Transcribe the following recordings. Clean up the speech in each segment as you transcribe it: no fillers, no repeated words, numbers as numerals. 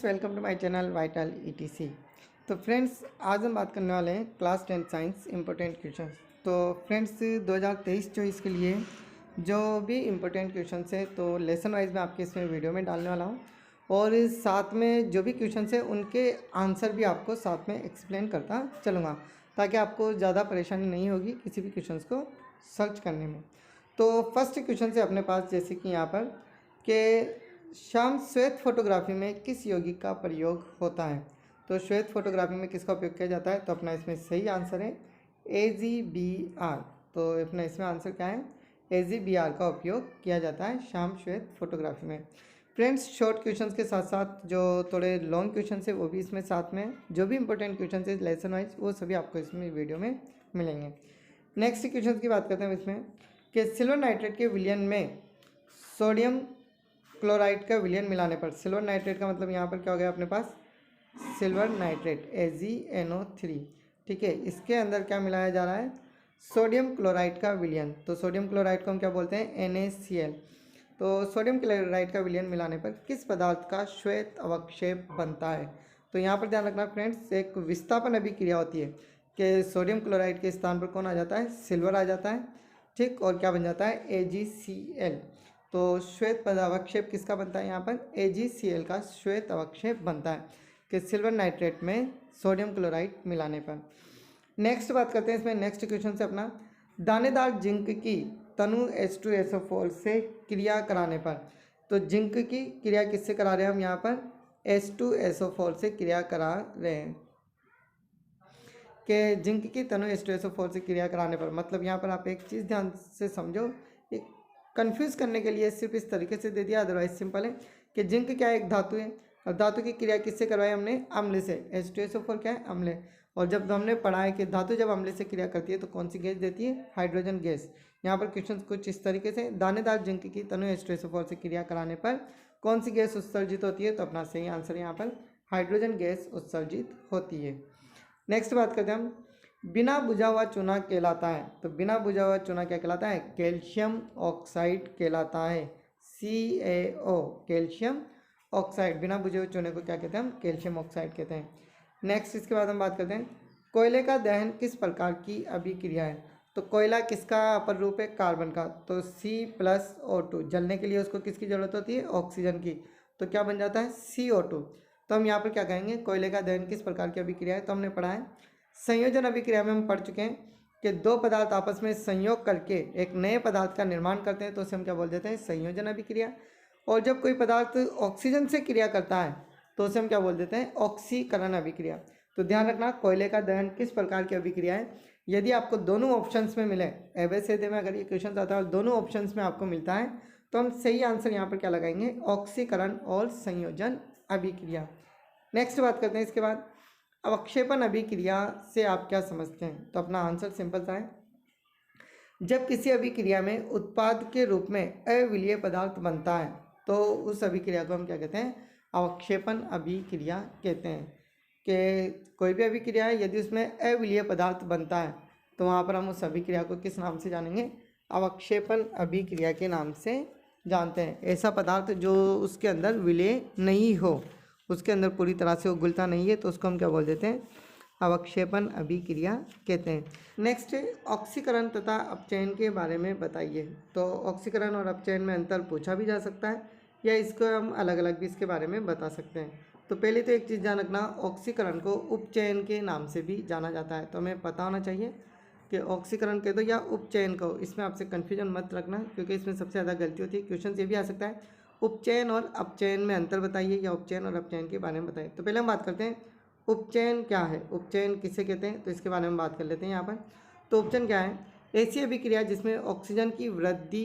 Friends, welcome to my channel vital ETC. तो friends, आज हम बात करने वाले हैं क्लास 10 साइंस इम्पोर्टेंट क्वेश्चंस। तो फ्रेंड्स, 2023-24 के लिए जो भी इम्पोर्टेंट क्वेश्चंस है तो लेसन वाइज मैं आपके इसमें वीडियो में डालने वाला हूँ, और साथ में जो भी क्वेश्चंस है उनके आंसर भी आपको साथ में एक्सप्लेन करता चलूँगा, ताकि आपको ज़्यादा परेशानी नहीं होगी किसी भी क्वेश्चंस को सर्च करने में। तो फर्स्ट क्वेश्चन है अपने पास, जैसे कि यहाँ पर कि श्याम श्वेत फोटोग्राफी में किस यौगिक का प्रयोग होता है। तो श्वेत फोटोग्राफी में किसका उपयोग किया जाता है, तो अपना इसमें सही आंसर है AgBr। तो अपना इसमें आंसर क्या है, AgBr का उपयोग किया जाता है श्याम श्वेत फोटोग्राफी में। फ्रेंड्स, शॉर्ट क्वेश्चंस के साथ साथ जो थोड़े लॉन्ग क्वेश्चन है वो भी इसमें साथ में, जो भी इंपॉर्टेंट क्वेश्चन है लेसन वाइज वो सभी आपको इसमें वीडियो में मिलेंगे। नेक्स्ट क्वेश्चन की बात करते हैं इसमें कि सिल्वर नाइट्रेट के विलयन में सोडियम क्लोराइड का विलयन मिलाने पर, सिल्वर नाइट्रेट का मतलब यहाँ पर क्या हो गया अपने पास, सिल्वर नाइट्रेट AgNO3, ठीक है। इसके अंदर क्या मिलाया जा रहा है, सोडियम क्लोराइड का विलयन। तो सोडियम क्लोराइड को हम क्या बोलते हैं, NaCl। तो सोडियम क्लोराइड का विलयन मिलाने पर किस पदार्थ का श्वेत अवक्षेप बनता है। तो यहाँ पर ध्यान रखना फ्रेंड्स, एक विस्थापन अभिक्रिया होती है कि सोडियम क्लोराइड के स्थान पर कौन आ जाता है, सिल्वर आ जाता है, ठीक, और क्या बन जाता है, AgCl। तो श्वेत अवक्षेप किसका बनता है, यहाँ पर AgCl का श्वेत अवक्षेप बनता है कि सिल्वर नाइट्रेट में सोडियम क्लोराइड मिलाने पर। नेक्स्ट बात करते हैं इसमें, नेक्स्ट क्वेश्चन से अपना, दानेदार जिंक की तनु H2SO4 से क्रिया कराने पर। तो जिंक की क्रिया किससे करा रहे हैं हम, यहाँ पर H2SO4 से क्रिया करा रहे हैं कि जिंक की तनु H2SO4 से क्रिया कराने पर, मतलब यहाँ पर आप एक चीज़ ध्यान से समझो, एक कंफ्यूज करने के लिए सिर्फ इस तरीके से दे दिया, अदरवाइज सिंपल है कि जिंक क्या है, एक धातु है, और धातु की क्रिया किससे करवाई हमने, अम्ल से। H2SO4 क्या है, अम्ल है। और जब हमने पढ़ा है कि धातु जब अम्ल से क्रिया करती है तो कौन सी गैस देती है, हाइड्रोजन गैस। यहाँ पर क्वेश्चन कुछ इस तरीके से, दानेदार जिंक की तनु H2SO4 से क्रिया कराने पर कौन सी गैस उत्सर्जित होती है। तो अपना सही आंसर यहाँ पर हाइड्रोजन गैस उत्सर्जित होती है। नेक्स्ट बात करते हैं हम, बिना बुझा हुआ चूना कहलाता है। तो बिना बुझा हुआ चूना क्या कहलाता है, कैल्शियम ऑक्साइड कहलाता है, CaO, कैल्शियम ऑक्साइड। बिना बुझे हुए चूने को क्या कहते हैं हम, कैल्शियम ऑक्साइड कहते हैं। नेक्स्ट इसके बाद हम बात करते हैं, कोयले का दहन किस प्रकार की अभिक्रिया है। तो कोयला किसका अपर रूप है, कार्बन का। तो C+O2, जलने के लिए उसको किसकी जरूरत होती है, ऑक्सीजन की। तो क्या बन जाता है, CO2। तो हम यहाँ पर क्या कहेंगे, कोयले का दहन किस प्रकार की अभिक्रिया है। तो हमने पढ़ा है संयोजन अभिक्रिया में, हम पढ़ चुके हैं कि दो पदार्थ आपस में संयोग करके एक नए पदार्थ का निर्माण करते हैं, तो उसे हम क्या बोल देते हैं, संयोजन अभिक्रिया। और जब कोई पदार्थ ऑक्सीजन से क्रिया करता है तो उसे हम क्या बोल देते हैं, ऑक्सीकरण अभिक्रिया। तो ध्यान रखना, कोयले का दहन किस प्रकार की अभिक्रिया है। यदि आपको दोनों ऑप्शंस में मिले, एवैसे में अगर ये क्वेश्चन आता है और दोनों ऑप्शंस में आपको मिलता है, तो हम सही आंसर यहाँ पर क्या लगाएंगे, ऑक्सीकरण और संयोजन अभिक्रिया। नेक्स्ट बात करते हैं इसके बाद, अवक्षेपण अभिक्रिया से आप क्या समझते हैं। तो अपना आंसर सिंपल सा है, जब किसी अभिक्रिया में उत्पाद के रूप में अविलीय पदार्थ बनता है तो उस अभिक्रिया को हम क्या कहते हैं, अवक्षेपण अभिक्रिया कहते हैं। कि कोई भी अभिक्रिया है, यदि उसमें अविलीय पदार्थ बनता है तो वहाँ पर हम उस अभिक्रिया को किस नाम से जानेंगे, अवक्षेपण अभिक्रिया के नाम से जानते हैं। ऐसा पदार्थ जो उसके अंदर विलय नहीं हो, उसके अंदर पूरी तरह से वो घुलता नहीं है, तो उसको हम क्या बोल देते हैं, अवक्षेपण अभिक्रिया कहते हैं। नेक्स्ट, ऑक्सीकरण तथा अपचयन के बारे में बताइए। तो ऑक्सीकरण और अपचयन में अंतर पूछा भी जा सकता है, या इसको हम अलग अलग भी इसके बारे में बता सकते हैं। तो पहले तो एक चीज़ ध्यान रखना, ऑक्सीकरण को उपचयन के नाम से भी जाना जाता है। तो हमें पता होना चाहिए कि ऑक्सीकरण कह दो या उपचयन कहो, इसमें आपसे कन्फ्यूजन मत रखना, क्योंकि इसमें सबसे ज़्यादा गलती होती है। क्वेश्चन ये भी आ सकता है, उपचयन और अपचयन में अंतर बताइए, या उपचयन और अपचयन के बारे में बताइए। तो पहले हम बात करते हैं उपचयन क्या है, उपचयन किसे कहते हैं, तो इसके बारे में बात कर लेते हैं यहाँ पर। तो उपचयन क्या है, ऐसी अभिक्रिया जिसमें ऑक्सीजन की वृद्धि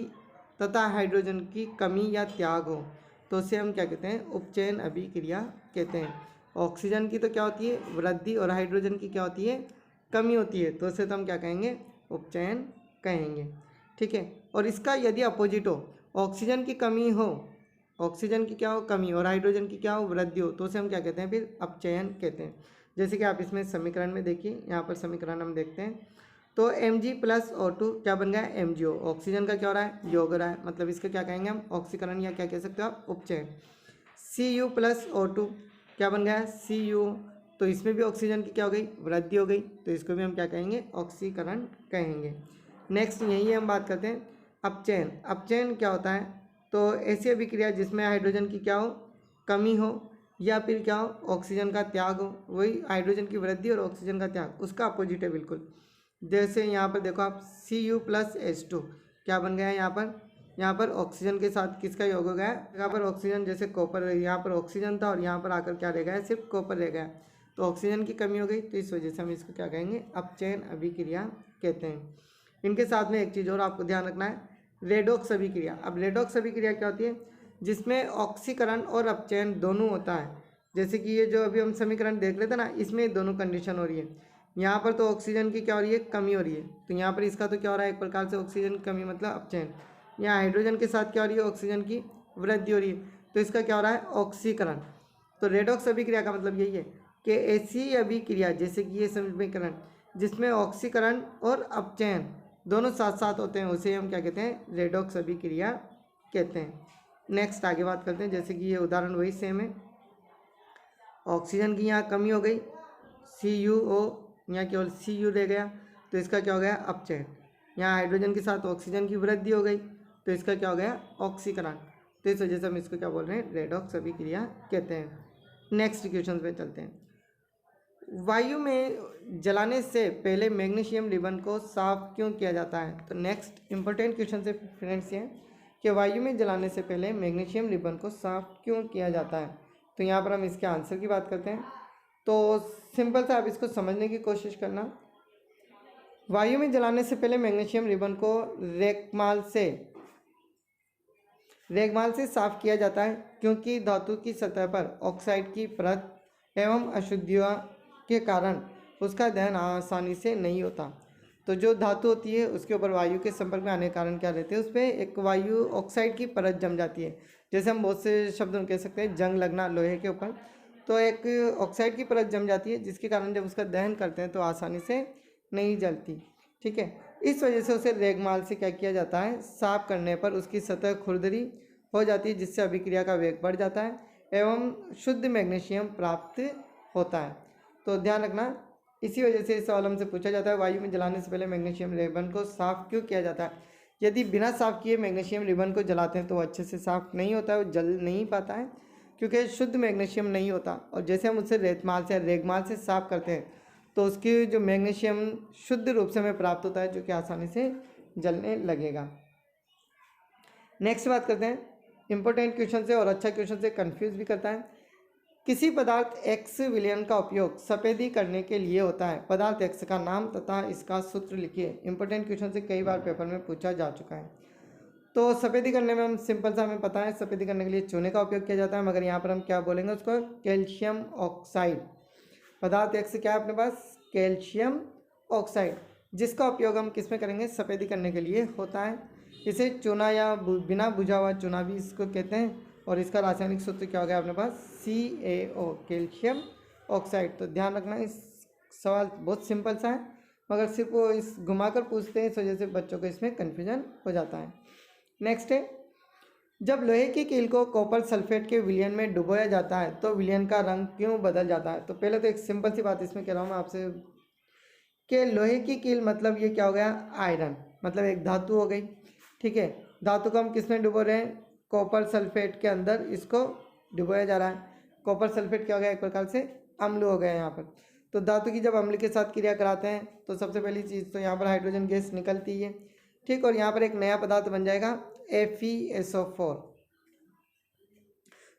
तथा हाइड्रोजन की कमी या त्याग हो, तो उसे हम क्या कहते हैं, उपचयन अभिक्रिया कहते हैं। ऑक्सीजन की तो क्या होती है, वृद्धि, और हाइड्रोजन की क्या होती है, कमी होती है, तो उसे तो हम क्या कहेंगे, उपचयन कहेंगे, ठीक है। और इसका यदि अपोजिट हो, ऑक्सीजन की कमी हो, ऑक्सीजन की क्या हो, कमी, और हाइड्रोजन की क्या हो, वृद्धि हो, तो उसे हम क्या कहते हैं, फिर अपचयन कहते हैं। जैसे कि आप इसमें समीकरण में देखिए, यहाँ पर समीकरण हम देखते हैं, तो Mg+O2 क्या बन गया, MgO। ऑक्सीजन का क्या हो रहा है, योग हो रहा है, मतलब इसका क्या कहेंगे हम, ऑक्सीकरण, या क्या कह सकते हो आप, उपचयन। Cu+O2 क्या बन गया Cu, तो इसमें भी ऑक्सीजन की क्या हो गई, वृद्धि हो गई, तो इसको भी हम क्या कहेंगे, ऑक्सीकरण कहेंगे। नेक्स्ट यही हम बात करते हैं अपचयन। अपचयन क्या होता है, तो ऐसी अभिक्रिया जिसमें हाइड्रोजन की क्या हो, कमी हो, या फिर क्या हो, ऑक्सीजन का त्याग हो। वही हाइड्रोजन की वृद्धि और ऑक्सीजन का त्याग उसका अपोजिट है बिल्कुल। जैसे यहाँ पर देखो आप Cu+H2 क्या बन गया है, यहाँ पर ऑक्सीजन के साथ किसका योग हो गया है, यहाँ पर ऑक्सीजन, जैसे कॉपर, यहाँ पर ऑक्सीजन था और यहाँ पर आकर क्या रह गया है, सिर्फ कॉपर रह गया, तो ऑक्सीजन की कमी हो गई, तो इस वजह से हम इसको क्या कहेंगे, अपचयन अभिक्रिया कहते हैं। इनके साथ में एक चीज़ और आपको ध्यान रखना है, रेडॉक्स अभिक्रिया। अब रेडॉक्स अभिक्रिया क्या होती है, जिसमें ऑक्सीकरण और अपचयन दोनों होता है। जैसे कि ये जो अभी हम समीकरण देख रहे थे ना, इसमें दोनों कंडीशन हो रही है। यहाँ पर तो ऑक्सीजन की क्या हो रही है, कमी हो रही है, तो यहाँ पर इसका तो क्या हो रहा है, एक प्रकार से ऑक्सीजन कमी मतलब अपचयन। यहाँ हाइड्रोजन के साथ क्या हो रही है, ऑक्सीजन की वृद्धि हो रही है, तो इसका क्या हो रहा है, ऑक्सीकरण। तो रेडॉक्स अभिक्रिया का मतलब यही है कि ऐसी अभिक्रिया जैसे कि ये समीकरण जिसमें ऑक्सीकरण और अपचयन दोनों साथ साथ होते हैं, उसे हम क्या कहते हैं, रेडॉक्स अभिक्रिया कहते हैं। नेक्स्ट आगे बात करते हैं, जैसे कि ये उदाहरण वही सेम है, ऑक्सीजन की यहाँ कमी हो गई, CuO, यहाँ केवल Cu रह गया, तो इसका क्या हो गया, अपचयन। यहाँ हाइड्रोजन के साथ ऑक्सीजन की वृद्धि हो गई, तो इसका क्या हो गया, ऑक्सीकरण। तो इस वजह से हम इसको क्या बोल रहे हैं, रेडॉक्स अभिक्रिया कहते हैं। नेक्स्ट क्वेश्चन पे चलते हैं। वायु में जलाने से पहले मैग्नीशियम रिबन को साफ क्यों किया जाता है, तो नेक्स्ट इंपॉर्टेंट क्वेश्चन से फ्रेंड्स ये कि वायु में जलाने से पहले मैग्नीशियम रिबन को साफ क्यों किया जाता है। तो यहाँ पर हम इसके आंसर की बात करते हैं। तो सिंपल सा आप इसको समझने की कोशिश करना। वायु में जलाने से पहले मैग्नीशियम रिबन को रेगमाल से साफ किया जाता है, क्योंकि धातु की सतह पर ऑक्साइड की परत एवं अशुद्धियों के कारण उसका दहन आसानी से नहीं होता। तो जो धातु होती है उसके ऊपर वायु के संपर्क में आने के कारण क्या रहते हैं, उस पर एक वायु ऑक्साइड की परत जम जाती है। जैसे हम बहुत से शब्दों में कह सकते हैं जंग लगना लोहे के ऊपर, तो एक ऑक्साइड की परत जम जाती है, जिसके कारण जब उसका दहन करते हैं तो आसानी से नहीं जलती। ठीक है, इस वजह से उसे रेगमाल से क्या किया जाता है, साफ करने पर उसकी सतह खुरदरी हो जाती है, जिससे अभिक्रिया का वेग बढ़ जाता है एवं शुद्ध मैग्नीशियम प्राप्त होता है। तो ध्यान रखना, इसी वजह से इस सवाल हमसे पूछा जाता है वायु में जलाने से पहले मैग्नीशियम रिबन को साफ क्यों किया जाता है। यदि बिना साफ किए मैग्नीशियम रिबन को जलाते हैं तो अच्छे से साफ नहीं होता है, वो जल नहीं पाता है, क्योंकि शुद्ध मैग्नीशियम नहीं होता। और जैसे हम उससे रेतमाल से रेगमाल से साफ करते हैं तो उसकी जो मैग्नीशियम शुद्ध रूप से हमें प्राप्त होता है, जो कि आसानी से जलने लगेगा। नेक्स्ट बात करते हैं इंपॉर्टेंट क्वेश्चन से, और अच्छा क्वेश्चन से कंफ्यूज भी करता है। किसी पदार्थ X विलयन का उपयोग सफेदी करने के लिए होता है, पदार्थ X का नाम तथा इसका सूत्र लिखिए। इंपॉर्टेंट क्वेश्चन से कई बार पेपर में पूछा जा चुका है। तो सफेदी करने में हम सिंपल सा हमें पता है, सफेदी करने के लिए चूने का उपयोग किया जाता है, मगर यहाँ पर हम क्या बोलेंगे उसको, कैल्शियम ऑक्साइड। पदार्थ X क्या है अपने पास, कैल्शियम ऑक्साइड, जिसका उपयोग हम किस में करेंगे, सफेदी करने के लिए होता है। इसे चूना या बिना बुझा हुआ चूना भी इसको कहते हैं, और इसका रासायनिक सूत्र क्या हो गया अपने पास, CaO, कैल्शियम ऑक्साइड। तो ध्यान रखना, इस सवाल बहुत सिंपल सा है, मगर सिर्फ वो इस घुमाकर पूछते हैं, इस वजह से बच्चों को इसमें कन्फ्यूजन हो जाता है। नेक्स्ट है, जब लोहे की कील को कॉपर सल्फेट के विलयन में डुबोया जाता है तो विलयन का रंग क्यों बदल जाता है। तो पहले तो एक सिंपल सी बात इसमें कह रहा हूँ मैं आपसे कि लोहे की कील मतलब ये क्या हो गया, आयरन, मतलब एक धातु हो गई। ठीक है, धातु को हम किस में डुबो रहे हैं, कॉपर सल्फेट के अंदर इसको डुबोया जा रहा है। कॉपर सल्फेट क्या हो गया, एक प्रकार से अम्ल हो गया यहाँ पर। तो धातु की जब अम्ल के साथ क्रिया कराते हैं तो सबसे पहली चीज़ तो यहाँ पर हाइड्रोजन गैस निकलती है। ठीक, और यहाँ पर एक नया पदार्थ बन जाएगा FeSO4।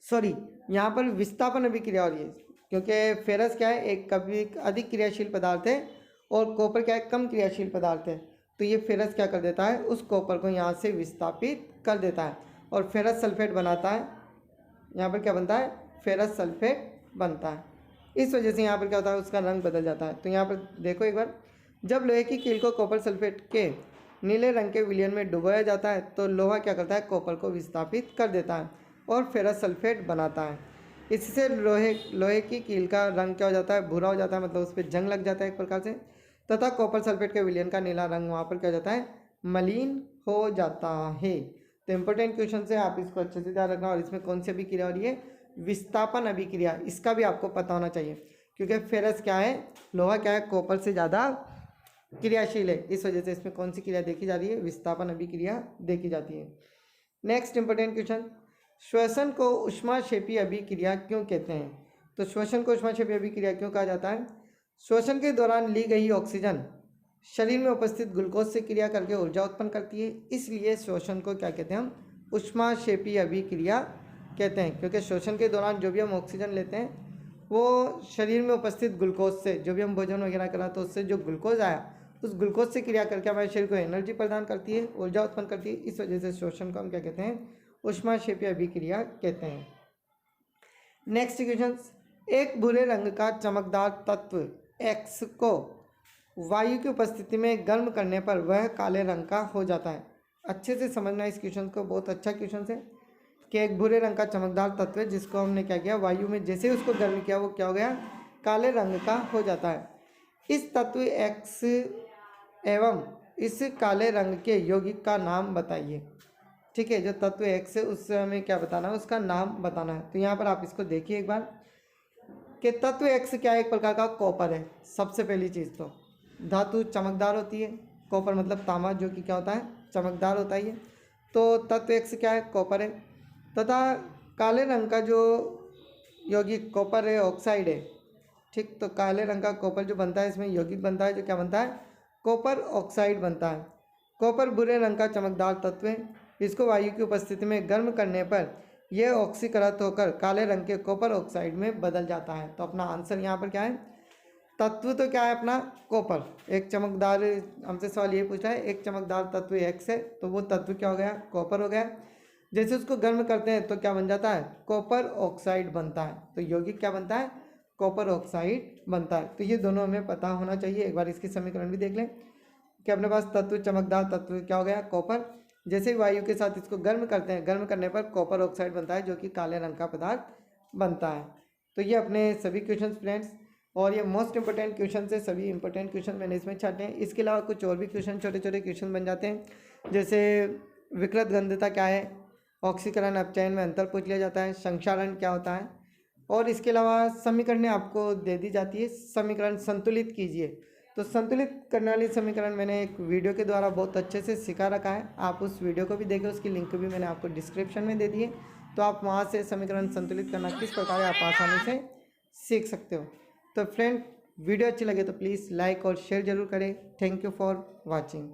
सॉरी, यहाँ पर विस्थापन अभिक्रिया हो रही है, क्योंकि फेरस क्या है, एक कभी अधिक क्रियाशील पदार्थ है और कॉपर क्या है, कम क्रियाशील पदार्थ है। तो ये फेरस क्या कर देता है, उस कॉपर को यहाँ से विस्थापित कर देता है और फेरस सल्फेट बनाता है। यहाँ पर क्या बनता है, फेरस सल्फेट बनता है। इस वजह से यहाँ पर क्या होता है, उसका रंग बदल जाता है। तो यहाँ पर देखो एक बार, जब लोहे की कील को कॉपर सल्फेट के नीले रंग के विलयन में डुबोया जाता है तो लोहा क्या करता है, कॉपर को विस्थापित कर देता है और फेरस सल्फेट बनाता है। इससे लोहे की कील का रंग क्या हो जाता है, भूरा हो जाता है, मतलब उस पर जंग लग जाता है एक प्रकार से, तथा कॉपर सल्फेट के विलयन का नीला रंग वहाँ पर क्या हो जाता है, मलिन हो जाता है। तो इंपॉर्टेंट क्वेश्चन है, आप इसको अच्छे से ध्यान रखना। और इसमें कौन सी अभिक्रिया हो रही है, विस्थापन अभिक्रिया, इसका भी आपको पता होना चाहिए क्योंकि फेरस क्या है, लोहा क्या है, कॉपर से ज़्यादा क्रियाशील है, इस वजह से इसमें कौन सी क्रिया देखी जा रही है, विस्थापन अभिक्रिया देखी जाती है। नेक्स्ट इंपॉर्टेंट क्वेश्चन, श्वसन को ऊष्माक्षेपी अभिक्रिया क्यों कहते हैं? तो श्वसन को ऊष्माक्षेपी अभिक्रिया क्यों कहा जाता है? श्वसन के दौरान ली गई ऑक्सीजन शरीर में उपस्थित ग्लूकोज से क्रिया करके ऊर्जा उत्पन्न करती है, इसलिए श्वसन को क्या कहते हैं हम? ऊष्माक्षेपी अभिक्रिया कहते हैं, क्योंकि श्वसन के दौरान जो भी हम ऑक्सीजन लेते हैं वो शरीर में उपस्थित ग्लूकोज से, जो भी हम भोजन वगैरह करा तो उससे जो ग्लूकोज आया उस ग्लूकोज से क्रिया करके हमारे शरीर को एनर्जी प्रदान करती है, ऊर्जा उत्पन्न करती है, इस वजह से श्वसन को हम क्या कहते हैं? ऊष्माक्षेपी अभिक्रिया कहते हैं। नेक्स्ट क्वेश्चन, एक भूरे रंग का चमकदार तत्व X को वायु की उपस्थिति में गर्म करने पर वह काले रंग का हो जाता है। अच्छे से समझना इस क्वेश्चन को, बहुत अच्छा क्वेश्चन है कि एक भूरे रंग का चमकदार तत्व है जिसको हमने क्या किया, वायु में जैसे ही उसको गर्म किया वो क्या हो गया, काले रंग का हो जाता है। इस तत्व X एवं इस काले रंग के यौगिक का नाम बताइए। ठीक है, जो तत्व X है उससे हमें क्या बताना है, उसका नाम बताना है। तो यहाँ पर आप इसको देखिए एक बार कि तत्व X क्या है, एक प्रकार का कॉपर है। सबसे पहली चीज़ तो धातु चमकदार होती है, कॉपर मतलब तांबा जो कि क्या होता है, चमकदार होता है। तो तत्व X क्या है, कॉपर है। तथा काले रंग का जो यौगिक कॉपर है, ऑक्साइड है। ठीक, तो काले रंग का कॉपर जो बनता है इसमें यौगिक बनता है, जो क्या बनता है, कॉपर ऑक्साइड बनता है। कॉपर भूरे रंग का चमकदार तत्व है, इसको वायु की उपस्थिति में गर्म करने पर यह ऑक्सीकृत होकर काले रंग के कॉपर ऑक्साइड में बदल जाता है। तो अपना आंसर यहाँ पर क्या है, तत्व तो क्या है अपना कॉपर। एक चमकदार, हमसे सवाल ये पूछा है, एक चमकदार तत्व X है तो वो तत्व क्या हो गया, कॉपर हो गया। जैसे उसको गर्म करते हैं तो क्या बन जाता है, कॉपर ऑक्साइड बनता है। तो यौगिक क्या बनता है, कॉपर ऑक्साइड बनता है। तो ये दोनों हमें पता होना चाहिए। एक बार इसकी समीकरण भी देख लें कि अपने पास तत्व चमकदार तत्व क्या हो गया, कॉपर। जैसे ही वायु के साथ इसको गर्म करते हैं, गर्म करने पर कॉपर ऑक्साइड बनता है जो कि काले रंग का पदार्थ बनता है। तो ये अपने सभी क्वेश्चन फ्रेंड्स, और ये मोस्ट इंपॉर्टेंट क्वेश्चन है, सभी इंपॉर्टेंट क्वेश्चन मैंने इसमें छाटे हैं। इसके अलावा कुछ और भी क्वेश्चन, छोटे छोटे क्वेश्चन बन जाते हैं, जैसे विकृत गंधता क्या है, ऑक्सीकरण अपचयन में अंतर पूछ लिया जाता है, संक्षारण क्या होता है, और इसके अलावा समीकरण आपको दे दी जाती है, समीकरण संतुलित कीजिए। तो संतुलित करने वाली समीकरण मैंने एक वीडियो के द्वारा बहुत अच्छे से सिखा रखा है, आप उस वीडियो को भी देखें, उसकी लिंक भी मैंने आपको डिस्क्रिप्शन में दे दी है। तो आप वहाँ से समीकरण संतुलित करना किस प्रकार आप आसानी से सीख सकते हो। तो फ्रेंड, वीडियो अच्छी लगे तो प्लीज़ लाइक और शेयर जरूर करें। Thank you for watching.